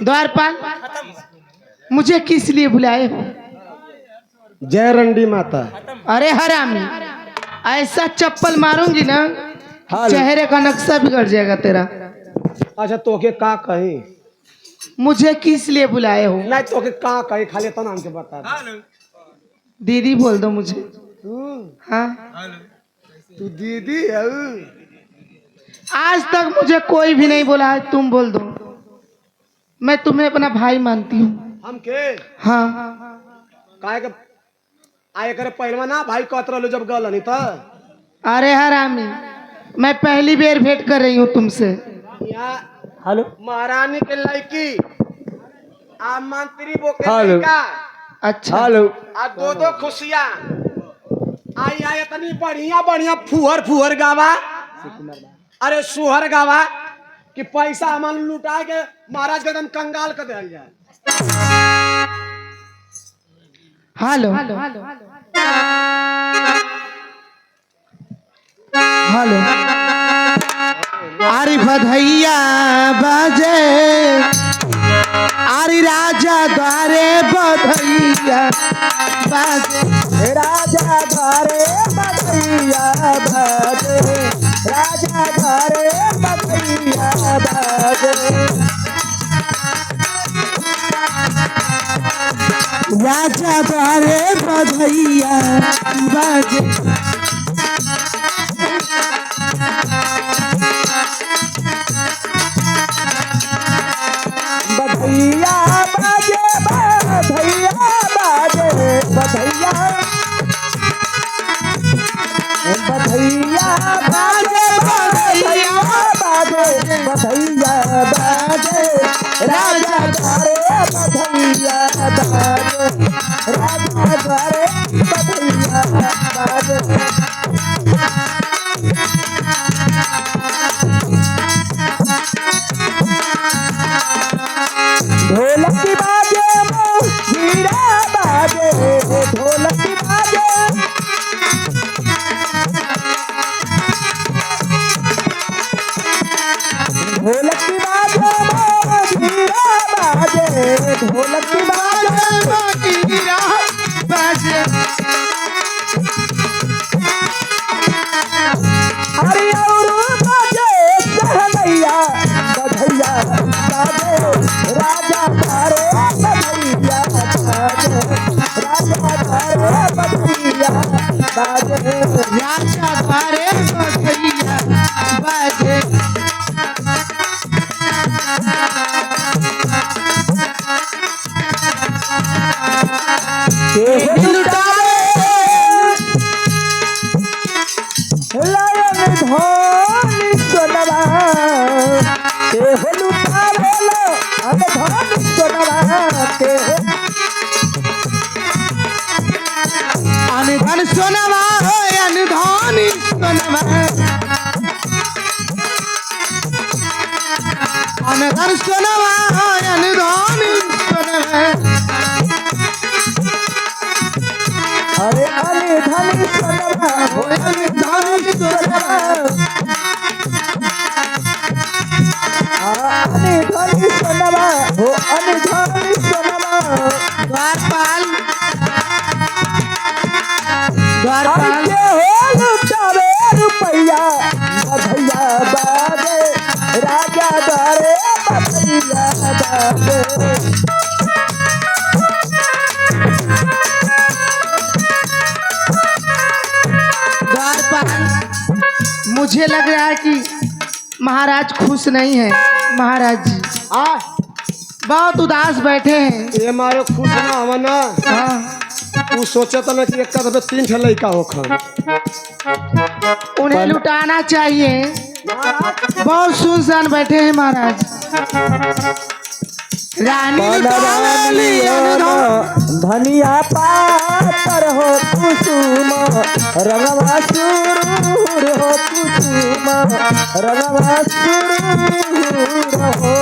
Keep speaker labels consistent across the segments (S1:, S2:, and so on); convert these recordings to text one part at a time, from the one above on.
S1: द्वारपाल, मुझे किस लिए बुलाए हो?
S2: जय रंडी माता।
S1: अरे हरामी, ऐसा चप्पल मारूंगी ना चेहरे का नक्शा बिगड़ जाएगा तेरा।
S2: अच्छा तोके का कही?
S1: मुझे किस लिए बुलाए हो?
S2: नहीं तोके का कही, खाली तो नाम के बता।
S1: दीदी बोल दो मुझे। हाँ
S2: तू दीदी है?
S1: आज तक मुझे कोई भी नहीं बोला है, तुम बोल दो। मैं तुम्हें अपना भाई मानती हूँ।
S2: हम के?
S1: हाँ।
S2: काहे के आए करे पहलवा ना भाई कहत रहलो जब गल नहीं था।
S1: अरे हरामी, मैं पहली बार भेंट कर रही हूँ तुमसे।
S2: हेलो महारानी के लड़की आ मंत्री बोके का।
S1: अच्छा
S2: हेलो आ दो खुशियां आई आए तनी बढ़िया बढ़िया फुहर फुहर गावा। अरे सुहर गावा कि पैसा हमार लुटा के महाराज के एकदम कंगाल कर दिया जाए।
S1: हेलो हेलो, अरे बधैया बाजे, अरे राजा द्वारे बधैया बाजे,
S2: राजा घरे बधैया बाजे, राजा घरे बधैया बाजे,
S1: राजा द्वारे बधैया बाजे।
S2: बधैया बाजे बधैया बाजे बधैया बधैया बाजे बधैया बाजे बधैया बाजे, राजा घरे बधैया बाजे, राजा घरे बधैया बाजे। ढोलक बाजे हीरा बाजे, ढोलक बाजे ढोलक बाजे हीरा बाजे, ढोलक बाजे हीरा बाजे। अरे और बाजे सहनैया बधैया बाजे, राजा घरे बधैया बाजे, राजा घरे बधैया बाजे,
S1: राजा द्वारे बधैया बाजे।
S2: लायन धोनी सोनवा के हो लुटावे लो, अन धोनी सोनवा के हो
S1: अनधन सोनवा हो, अनधन सोनवा, अनधन सोनवा हो, अनधन सोनवा।
S2: अरे अन धनी सोनवा हो,
S1: अनधन सोनवा,
S2: अन धनी सोनवा हो, अन धनी सोनवा।
S1: द्वारपाल, द्वारपाल,
S2: के हो लुटावे रुपैया बधैया बाजे, राजा घरे बधैया बाजे।
S1: द्वारपाल, मुझे लग रहा है कि महाराज खुश नहीं है। महाराज जी बहुत उदास बैठे हैं।
S2: ये मारे खुश ना हवा ना
S1: हाँ,
S2: तू सोचे तो ना कि एक दबे 3 ठे लड़का हो खन
S1: उन्हें लुटाना चाहिए। बहुत सुनसान बैठे हैं महाराज। रानी
S3: धनिया पातर हो कुसुम रंगवा सुरूर हो कुसुम रंगवा सुरूर हो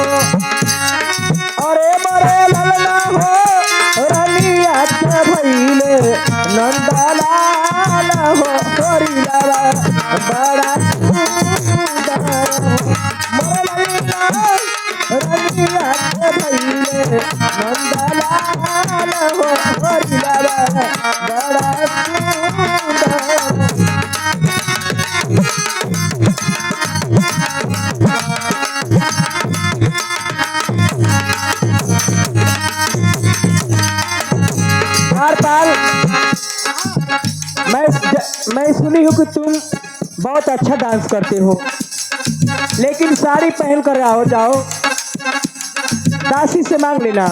S3: अरे मरे ललना हो रनिया के भइले नंदलाल हो हरि लाला बड़ा सुंदर मरे ललना रनिया के भइले नंदलाल हो हरि लाला बड़ा सुंदर हर पाल मैं सुनी हूँ कि तुम बहुत अच्छा डांस करते हो, लेकिन साड़ी पहन कर आओ जाओ, दासी से मांग लेना।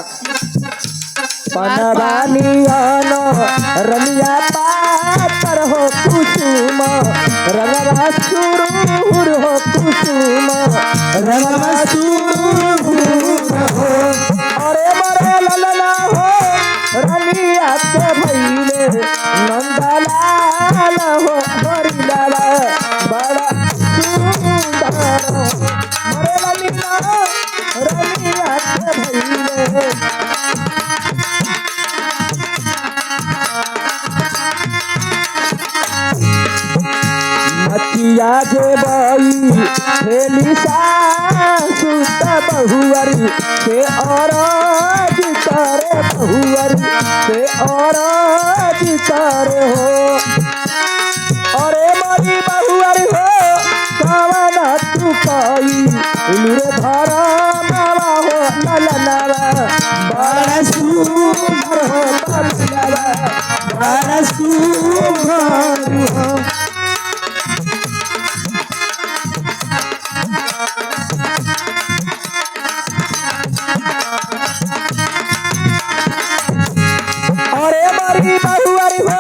S3: पनवानियानो रमिया पातर हो कुसुम रंगवा सुरूर हो कुसुम रंगवा सुरूर हो अरे मरे ललना हो रमिया के भइले नंदलाल हो हरि लाला बड़ा सुंदर मरे ललना रमिया के भइले मतिया जे बई खेली सासु त बहुअरी से औरज करे बहुअरी से औरज करे हो अरे मरी बहुअरी हो कवन तू कई लुरे धरा मावा हो ललनावा बड़ा सुंदर हो ललनावा बड़ा सुंदर हो बहुअरी हो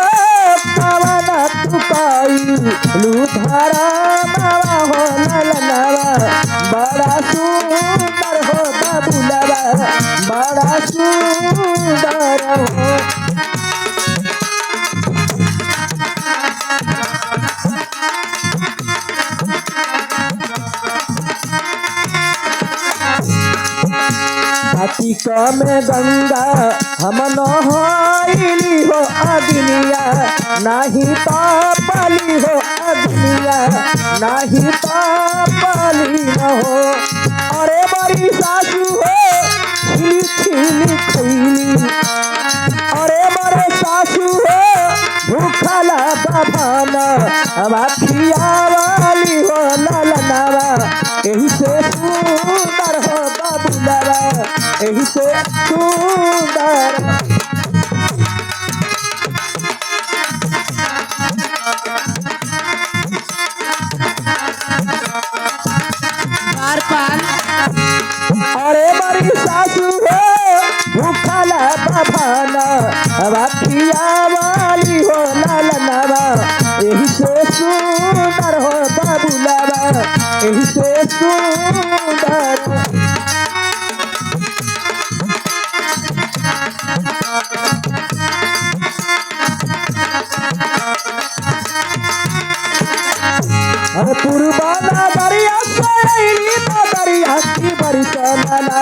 S3: कवन तू कई लुधारा मावा हो ललनावा बड़ा सुंदर हो बाबुलावा बड़ा सुंदर हो कार्तिक में गंगा हम नहाइली हो अग्निया नाही पापली हो अग्निया नाही पापली न हो अरे बड़ी सासू हो खिली खिली खिली अरे बड़े सासू हो भूखला बभाना हवा खियावाली हो ललनावा यही से सुंदर हो बाबूलावा यही से सुंदर अरे बड़ी सासू हो भूखला बभाना हवा खियावाली हो ललनावा यही से सुंदर हो बाबूलावा यही से सुंदर अरे पुरबाना दरिया सैली तो दरिया की बरसाना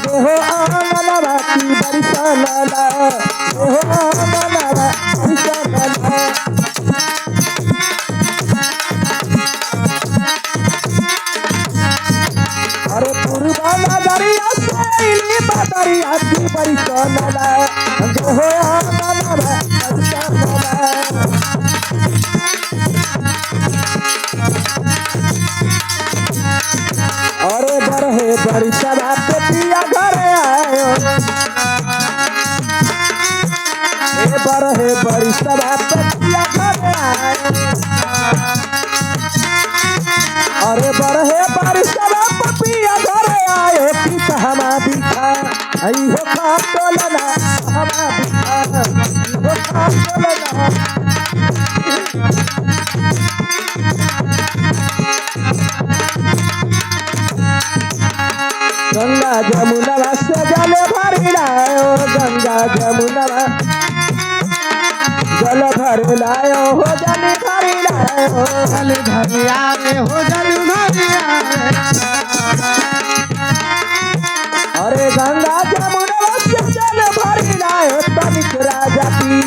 S3: देहो आंगनवा की बरसाना देहो आंगनवा बरसाना अरे पुरबाना दरिया सैली तो दरिया की बरसाना देहो आंगनवा बरसाना अरे बरहे बड़ी सदा पे पिया घरे आयो ए बरहे बड़ी सदा पे पिया घरे आयो अरे बरहे बड़ी सदा पे पिया घरे आयो कि कहमा दिखा बोलना हवा बिछा बोलना गंगा जमुना से जल भरी लायो गंगा जमुना जल भर लायो हो जल भरी लायो
S1: जल धरिया रे हो जल धरिया
S3: अरे गंगा जमुना से जल भरी लायो तनिक राजा पी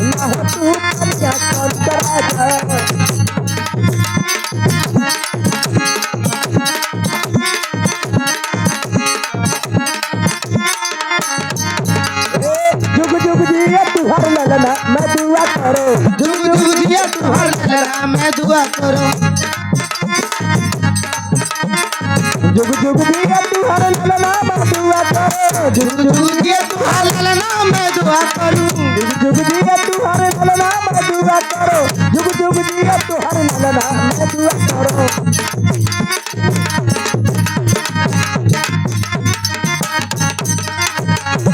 S3: ना हो तू कन्या कंत राजा जुग जुग जिया तुहर ललना मैं दुआ करो
S1: जुग जुग जिया तुहर ललना मैं दुआ करो
S3: जुग जुग जिया तुहर ललना मैं दुआ करो
S1: जुग जुग जिया तुहर ललना मैं दुआ करूं
S3: जुग जुग जिया तुहर ललना मैं दुआ करो जुग जुग जिया तुहर ललना मैं दुआ करो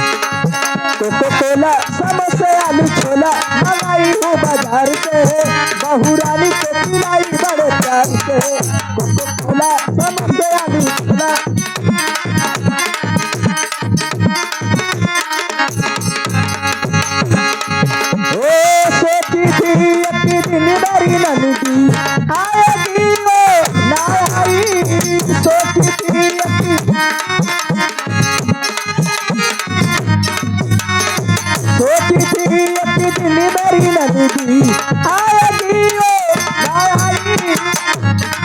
S3: कोको कोला समोसे आलू छोला मंगाई हूँ बाजार से बहू रानी को पिलाई बड़े प्यार से कोको कोला समोसे आलू छोला ओ सोची थी अपनी दिन मेरी नंदी आएगी वो ना आई सोची थी अपनी सोची थी अपनी दिल मेरी नंदी आएगी वो ना आई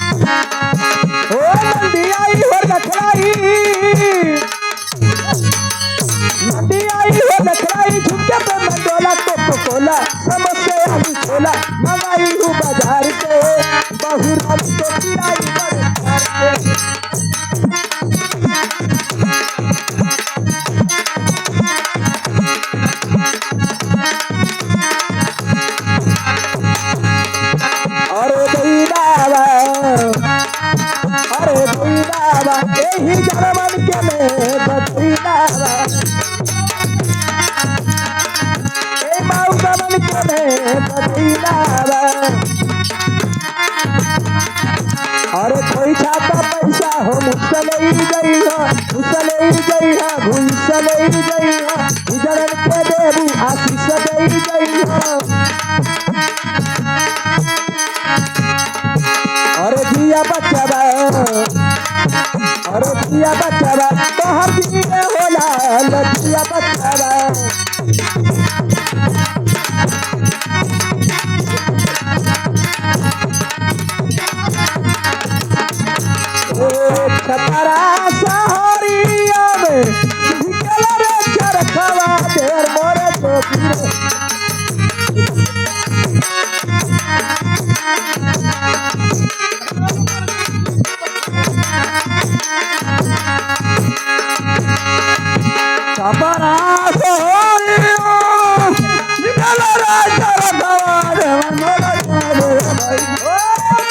S3: ओ नंदी आई हो नखलाई नंदी आई हो नखलाई झुमके पे मंडोला कोको कोला समोसे आलू छोला मंगाई हूँ बाजार से बहू रानी को पिलाई बड़े प्यार से अरे भई बाबा अरे भई बाबा यही जनमन के में बधई बाबा ए माऊ जनमन के में बधई बाबा अरे कोई छाता पैसा हो मुझसे ही गई हो मुझसे ही गई हो भूलसे ही गई हो गुजरन के देबू आशीष दे गई हो अरे दिया बच्चा बा अरे दिया बच्चा बा तोहर जी में होला लदिया बच्चा बा ओ छपरा सहरिया में निकल रे चरखवा देर मोरे तो गिरे छपरा सहरिया निकल रे चरखवा देर मोरे तो गिरे ओ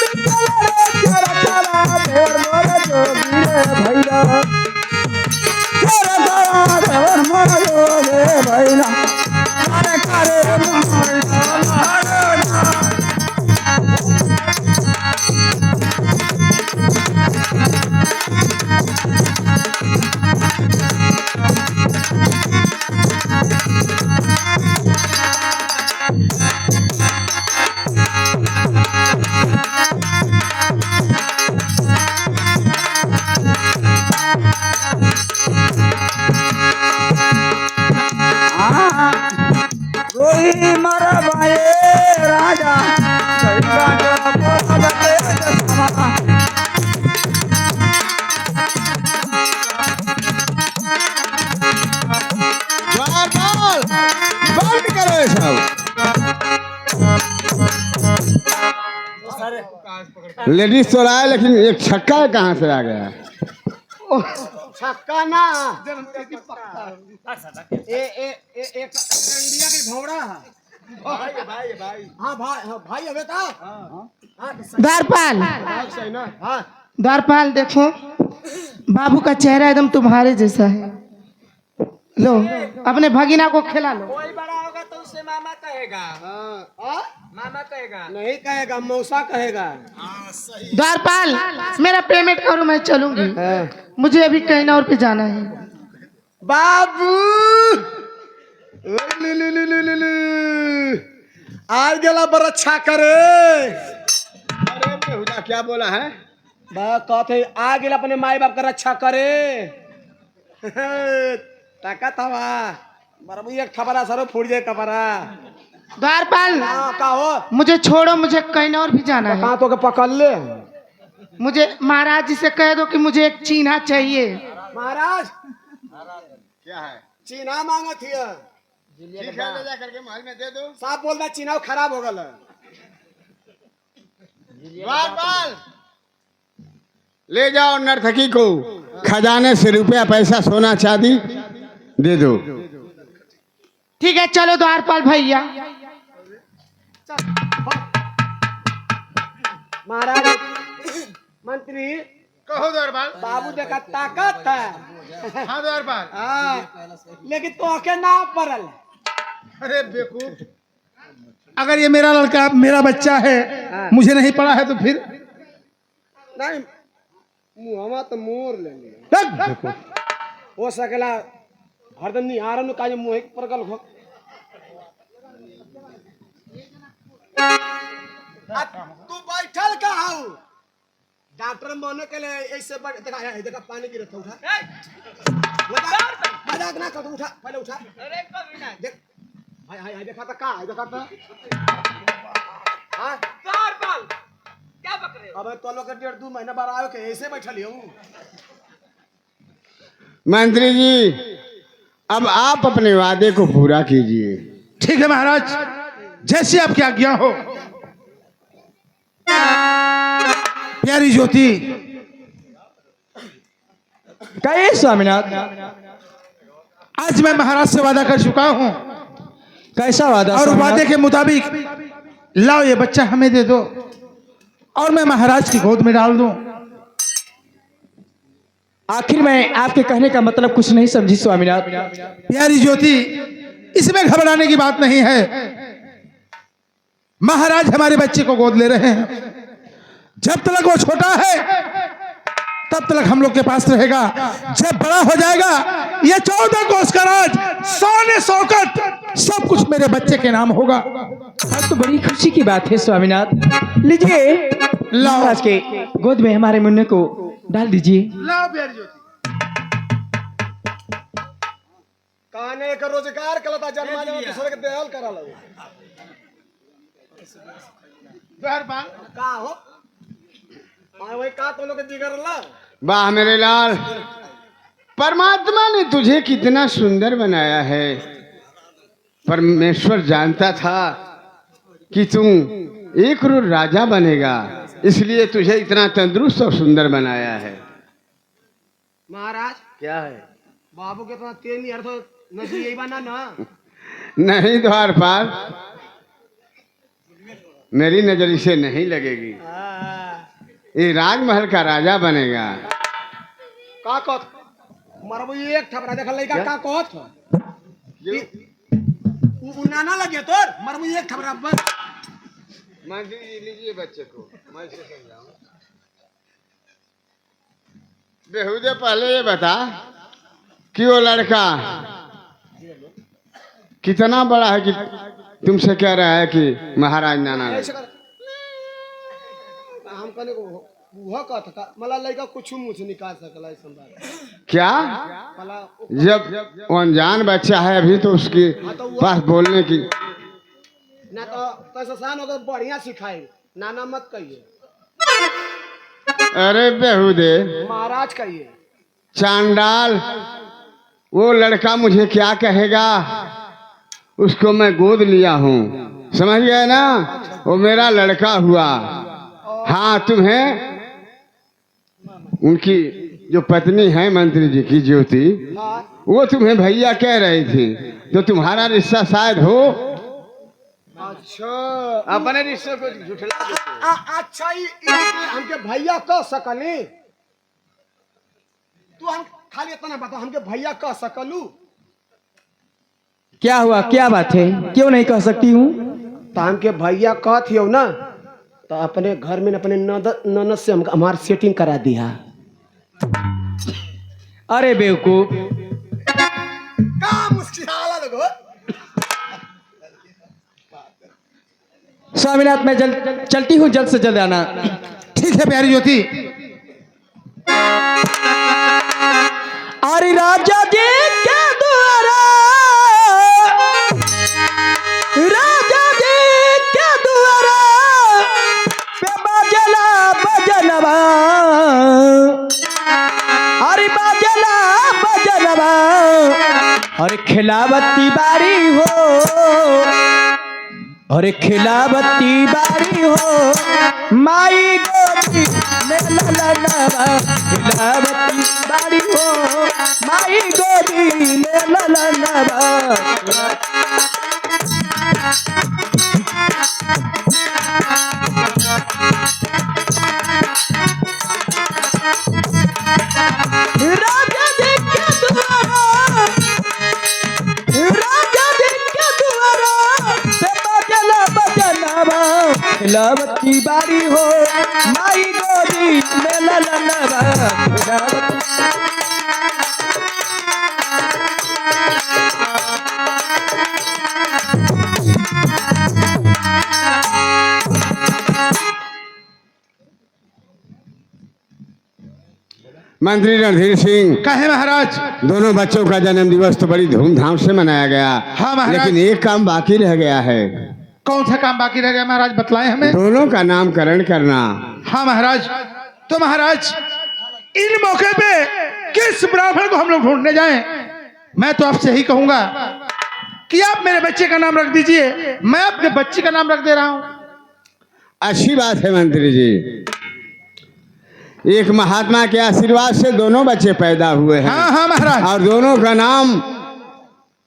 S3: निकल रे चरखवा देर मोरे तो गिरे भैया चरखवा देर मोरे तो गिरे भैया अरे करे रोही मर भाई राजा
S2: बंद करो ये सब लेडीज तो आया लेकिन एक छक्का कहाँ से आ गया छक्का ना एक इंडिया के घोड़ा भाई हाँ भाई अबे था
S1: द्वारपाल
S2: सही ना हाँ
S1: द्वारपाल देखो, बाबू का चेहरा एकदम तुम्हारे जैसा है। लो अपने भगीना को खिला लो।
S2: कोई बड़ा होगा तो उसे मामा कहेगा। मामा कहेगा नहीं, कहेगा मौसा कहेगा।
S1: द्वारपाल मेरा पेमेंट करो, मैं चलूंगी। मुझे अभी कहीं और पे जाना है।
S2: बाबू आज गला बड़ा अच्छा करे। अरे बेहुदा क्या बोला है? कहते आ गेला अपने माई बाप का रक्षा करे। ताकत हवा बराबर एक ठपरा सरो फूट जाए कपरा।
S1: द्वारपाल
S2: का हो
S1: मुझे छोड़ो, मुझे कहीं और भी जाना है।
S2: कहाँ तो के पकड़ ले।
S1: मुझे महाराज जी से कह दो कि मुझे एक चीन्हा चाहिए।
S2: महाराज क्या है? चीना मांगा थी। ठीक है, ले जा करके महल में दे दो। साहब बोलता चीना खराब हो गया।
S4: द्वारपाल ले जाओ नर्तकी को खजाने से रुपया पैसा सोना चांदी दे दो।
S1: ठीक है चलो द्वारपाल भैया।
S2: महाराज मंत्री
S4: कहो द्वारपाल।
S2: बाबू देखा ताकत है।
S4: हाँ द्वारपाल।
S2: लेकिन तो के ना पड़ल।
S4: अरे बेवकूफ,
S5: अगर ये मेरा लड़का मेरा बच्चा है, मुझे नहीं पड़ा है तो फिर
S2: नहीं मुहमा तो मोर ले लिया। हो सकेला हरदम निहारन का जो मुंह पर गल हो। तू बैठल का हूं? डॉक्टर मोने के लिए ऐसे देखा पानी गिरत उठा। मजाक ना कर, उठा पहले उठा। अरे कभी ना देख हाय हाय देखा था का है देखा था। हां द्वारपाल क्या बक रहे हो? अबे तो लोग 1.5-2 महीना बाद आयो के ऐसे बैठल हूं।
S4: मंत्री जी अब आप अपने वादे को पूरा कीजिए।
S5: ठीक है महाराज, जैसे आपकी आज्ञा हो। प्यारी ज्योति,
S3: कहिए स्वामीनाथ।
S5: आज मैं महाराज से वादा कर चुका हूँ
S3: कैसा वादा?
S5: और
S3: स्वामीनाथ?
S5: वादे के मुताबिक लाओ ये बच्चा हमें दे दो और मैं महाराज की गोद में डाल दूं।
S3: आखिर मैं आपके कहने का मतलब कुछ नहीं समझी स्वामीनाथ।
S5: प्यारी ज्योति, इसमें घबराने की बात नहीं है। महाराज हमारे बच्चे को गोद ले रहे हैं। जब तक वो छोटा है तब तक हम लोग के पास रहेगा। जब बड़ा हो जाएगा ये 14 कोस का राज, सोने शौकत सब कुछ मेरे बच्चे के नाम होगा।
S3: अब तो बड़ी खुशी की बात है स्वामीनाथ। लीजिए महाराज के गोद में हमारे मुन्ने को डाल दीजिए।
S5: लाओ प्यारी ज्योति।
S2: काने का रोजगार कलता जन्मा जन्मा दूसरे के देहल करा लो।
S5: द्वारपाल
S2: का हो? वही का तो लोग जिगर ला।
S4: वाह मेरे लाल, परमात्मा ने तुझे कितना सुंदर बनाया है। परमेश्वर जानता था कि तू एक रोज राजा बनेगा, इसलिए तुझे इतना तंदुरुस्त और सुंदर बनाया है।
S2: महाराज क्या है? बाबू के तो तेल नहीं अर्थ नदी यही बना ना।
S4: नहीं द्वारपाल, मेरी नजर इसे नहीं लगेगी। ये राजमहल का राजा बनेगा।
S2: का कहत मरबो एक ठपरा देखल लइका का कहत नाना लगे तोर मरबो एक ठपरा बस।
S4: मंत्री जी लीजिए बच्चे को, मैं इसे समझाऊं। बेहुदे पहले ये बता कि वो लड़का कितना बड़ा है कि तुमसे कह रहा है कि महाराज नाना
S2: ऐसे कर हम कने को वह कहत का मला लइका कुछ मुंह से निकाल सकला है संभाल
S4: क्या?
S2: मला
S4: जब वो अनजान बच्चा है अभी तो उसके पास बोलने की
S2: ना तो कैसा सान होकर बढ़िया सिखाए नाना मत कहिए।
S4: अरे बेहुदे
S2: महाराज कहिए।
S4: चांडाल, वो लड़का मुझे क्या कहेगा? उसको मैं गोद लिया हूँ, समझ गए ना? वो मेरा लड़का हुआ। हाँ, तुम्हें उनकी जो पत्नी है मंत्री जी की ज्योति, वो तुम्हें भैया कह रही थी, तो तुम्हारा रिश्ता शायद हो।
S2: अच्छा
S4: अपने रिश्ते को झुठला देते।
S2: अच्छा हमके भैया कह सकली तू हम खाली इतना बता हमके भैया कह सकलू
S3: क्या हुआ, क्या बात है, क्यों नहीं कह सकती हूँ?
S2: तो हमके भैया कहत हो ना तो अपने घर में अपने ननद से हमार सेटिंग करा दिया।
S3: अरे बेवकूफ,
S2: का मुश्किल लगो
S3: स्वामीनाथ मैं चलती हूँ, जल्द से जल्द आना।
S5: ठीक है प्यारी ज्योति।
S3: अरे राजा जी के द्वारा, राजा जी के द्वारा पे बाजला बजनवा, अरे बाजला बजनवा, अरे खिलावती बारी हो, अरे खिलावती बारी हो, माई गोदी में ललनवा, खिलावती बारी हो, माई गोदी में ललनवा। राजा जी के द्वारा, राजा जी के द्वारा पे बजला बजनवा, खिलावती बारी हो, माई गोदी में ललनवा, खिलावती।
S4: मंत्री रणधीर सिंह,
S5: कहे महाराज।
S4: दोनों बच्चों का जन्म दिवस तो बड़ी धूमधाम से मनाया गया।
S5: हाँ महाराज।
S4: लेकिन एक काम बाकी रह गया है।
S5: कौन सा काम बाकी रह गया महाराज, बतलाएं हमें।
S4: दोनों का नामकरण करना।
S5: हाँ महाराज। तो महाराज इन मौके पे किस ब्राह्मण को हम लोग ढूंढने जाएं? मैं तो आपसे यही कहूंगा कि आप मेरे बच्चे का नाम रख दीजिए, मैं अपने बच्चे का नाम रख दे रहा हूं।
S4: अच्छी बात है मंत्री जी, एक महात्मा के आशीर्वाद से दोनों बच्चे पैदा हुए हैं।
S5: हाँ हाँ महाराज।
S4: और दोनों का नाम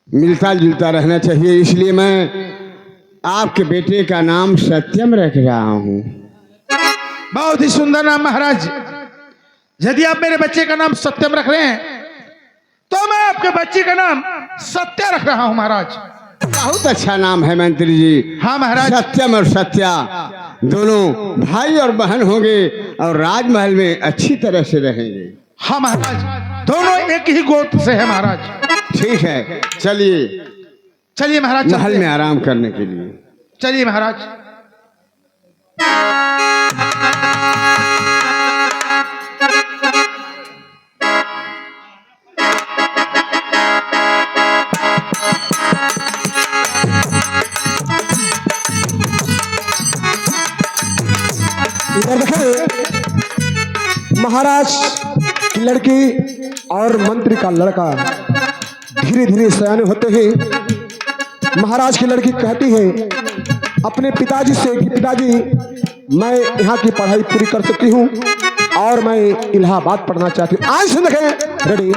S4: मिलता जुलता रहना चाहिए, इसलिए मैं आपके बेटे का नाम सत्यम रख रहा हूँ।
S5: बहुत ही सुंदर नाम महाराज। यदि आप मेरे बच्चे का नाम सत्यम रख रहे हैं तो मैं आपके बच्चे का नाम सत्य रख रहा हूँ महाराज।
S4: बहुत अच्छा नाम है मंत्री जी।
S5: हाँ महाराज।
S4: सत्यम और सत्या दोनों भाई और बहन होंगे और राजमहल में अच्छी तरह से रहेंगे।
S5: हाँ महाराज, दोनों एक ही गोत्र से है महाराज।
S4: ठीक है, चलिए
S5: चलिए महाराज,
S4: महल
S5: चलते
S4: में
S5: हैं।
S4: आराम करने के लिए।
S5: चलिए महाराज।
S3: इधर देखें, महाराज की लड़की और मंत्री का लड़का धीरे धीरे सयाने होते हैं। महाराज की लड़की कहती है अपने पिताजी से कि पिताजी मैं यहाँ की पढ़ाई पूरी कर सकती हूँ और मैं इलाहाबाद पढ़ना चाहती हूँ। आज से देखें, रेडी।